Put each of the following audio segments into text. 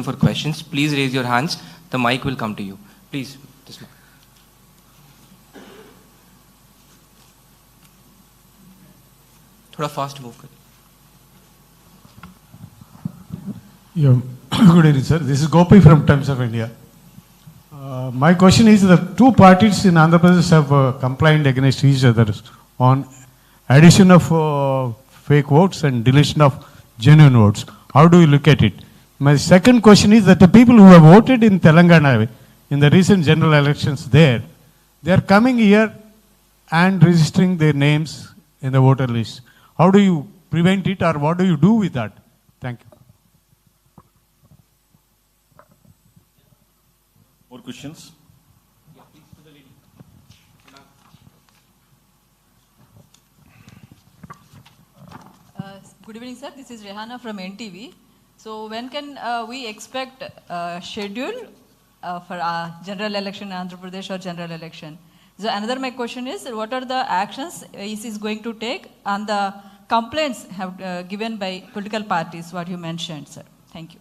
open for questions. Please raise your hands. The mic will come to you. Please, this mic. थोड़ा fast move करिए. Yeah. Good evening, sir. This is Gopi from Times of India. My question is, the two parties in Andhra Pradesh have complained against each other on addition of fake votes and deletion of genuine votes. How do you look at it? My second question is that the people who have voted in Telangana in the recent general elections they are coming here and registering their names in the voter list. How do you prevent it, or what do you do with that? Thank you. More questions? Yeah, please, to the lady. Good evening, sir. This is Rehana from NTV. So when can we expect schedule for general election in Andhra Pradesh or general election? So another my question is, what are the actions EC is going to take on the complaints have given by political parties, what you mentioned, sir? Thank you.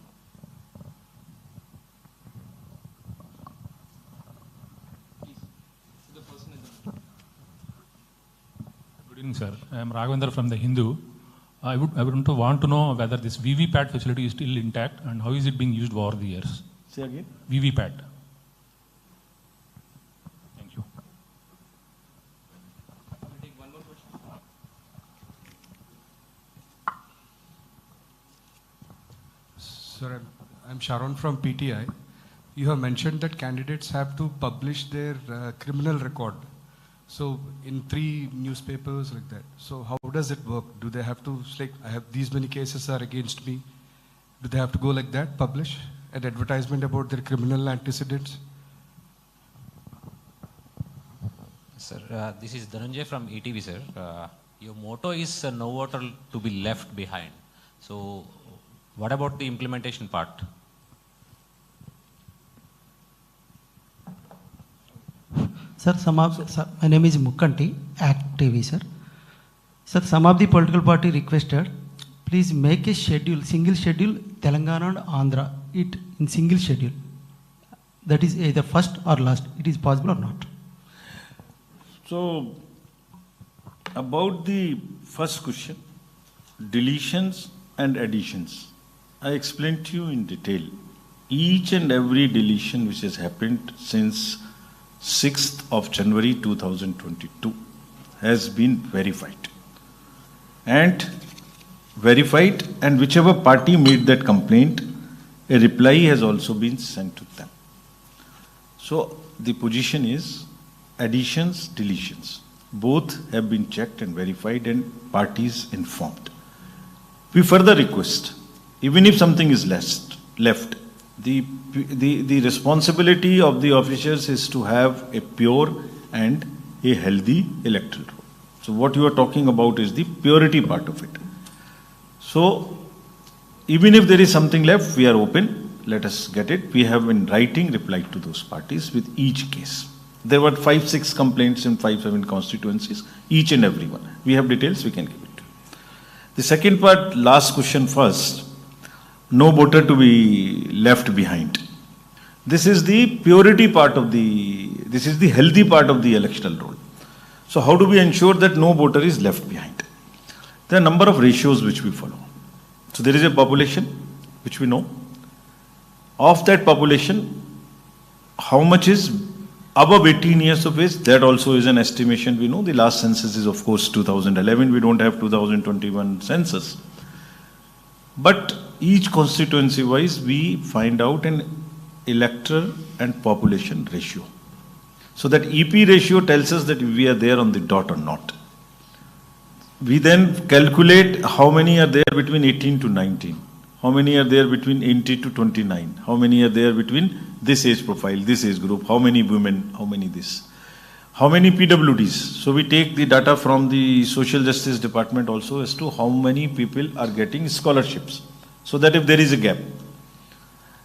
Good evening, sir. I am Raghavendra from the Hindu. I would want to know whether this VVPAT facility is still intact and how is it being used over the years? Say again. VVPAT. Thank you. We'll take one more question. Sir, I'm Sharon from PTI. You have mentioned that candidates have to publish their criminal record. So in 3 newspapers like that. So how does it work? Do they have to, like, I have these many cases are against me. Do they have to go like that, publish an advertisement about their criminal antecedents? Sir, this is Dhananjay from ETV, sir. Your motto is no voter to be left behind. So what about the implementation part? Sir, my name is Mukkanti, Act TV, sir. Sir, some of the political party requested, please make a schedule, single schedule, Telangana and Andhra, it in single schedule. That is either first or last. It is possible or not? So, about the first question, deletions and additions. I explained to you in detail. Each and every deletion which has happened since 6th of January 2022 has been verified. And whichever party made that complaint, a reply has also been sent to them. So the position is additions, deletions. Both have been checked and verified and parties informed. We further request, even if something is left, the responsibility of the officers is to have a pure and a healthy electoral roll. So what you are talking about is the purity part of it. So even if there is something left, we are open. Let us get it. We have in writing replied to those parties with each case. There were 5-6 complaints in 5-7 constituencies, each and every one. We have details, we can give it to you. The second part, last question first. No voter to be left behind. This is the purity part of this is the healthy part of the electoral roll. So how do we ensure that no voter is left behind? There are a number of ratios which we follow. So there is a population which we know. Of that population, how much is above 18 years of age? That also is an estimation we know. The last census is of course 2011. We don't have 2021 census. But each constituency wise, we find out an electoral and population ratio. So that EP ratio tells us that we are there on the dot or not. We then calculate how many are there between 18 to 19. How many are there between 18 to 29? How many are there between this age profile, this age group? How many women? How many this? How many PWDs? So we take the data from the Social Justice Department also as to how many people are getting scholarships. So that if there is a gap.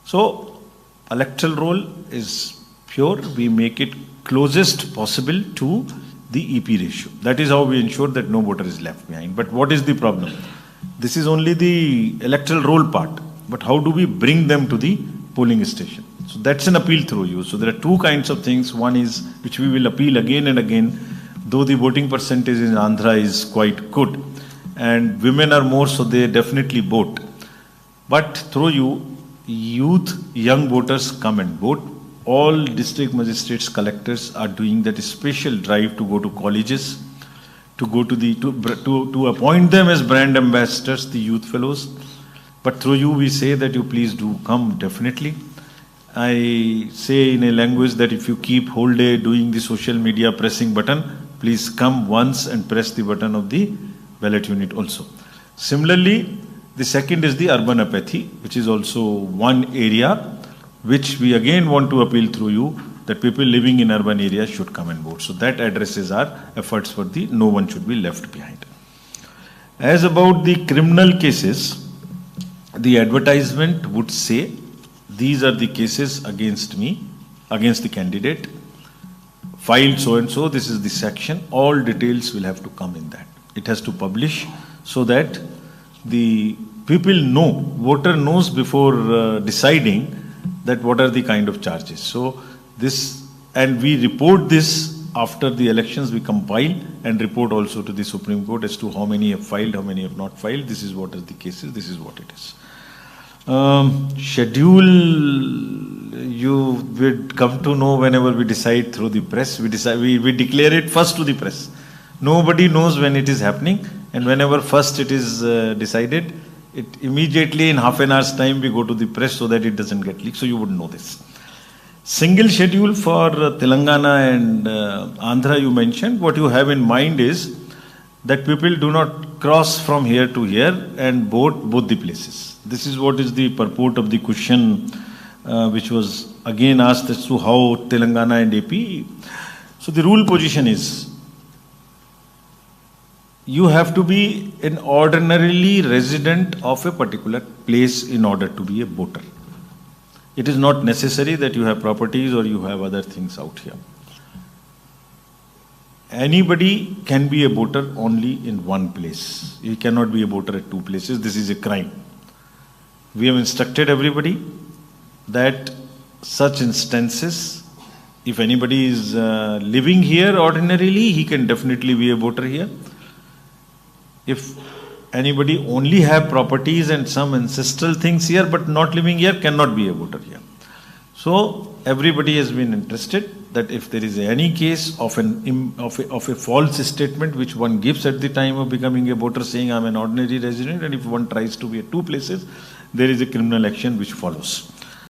So electoral roll is pure. We make it closest possible to the EP ratio. That is how we ensure that no voter is left behind. But what is the problem? This is only the electoral roll part. but how do we bring them to the polling station? So that's an appeal through you. So there are two kinds of things. One is, which we will appeal again and again, though the voting percentage in Andhra is quite good, and women are more, so they definitely vote. But through you, youth, young voters come and vote. All district magistrates, collectors are doing that special drive to go to colleges, to go to the to appoint them as brand ambassadors, the youth fellows. But through you, we say that you please do come definitely. I say in a language that if you keep whole day doing the social media pressing button, please come once and press the button of the ballot unit also. Similarly, the second is the urban apathy, which is also one area which we again want to appeal through you, that people living in urban areas should come and vote. So that addresses our efforts for the no one should be left behind. As about the criminal cases, the advertisement would say, these are the cases against me, against the candidate, filed so and so, this is the section, all details will have to come in that. It has to publish so that the people know, voter knows before deciding that what are the kind of charges. So this, and we report this after the elections, we compile and report also to the Supreme Court as to how many have filed, how many have not filed, this is what are the cases, this is what it is. Schedule, you would come to know whenever we decide through the press. We declare it first to the press. Nobody knows when it is happening, and whenever first it is decided, it immediately in half an hour's time we go to the press so that it doesn't get leaked. So you would know this. Single schedule for Telangana and Andhra you mentioned. What you have in mind is that people do not cross from here to here and vote both the places. This is what is the purport of the question which was again asked as to how Telangana and AP. So the rule position is, you have to be an ordinarily resident of a particular place in order to be a voter. It is not necessary that you have properties or you have other things out here. Anybody can be a voter only in one place. You cannot be a voter at two places. This is a crime. We have instructed everybody that such instances, if anybody is living here ordinarily, he can definitely be a voter here. If anybody only have properties and some ancestral things here but not living here, cannot be a voter here. So everybody has been interested that if there is any case of a false statement which one gives at the time of becoming a voter, saying I'm an ordinary resident, and if one tries to be at two places, there is a criminal action which follows.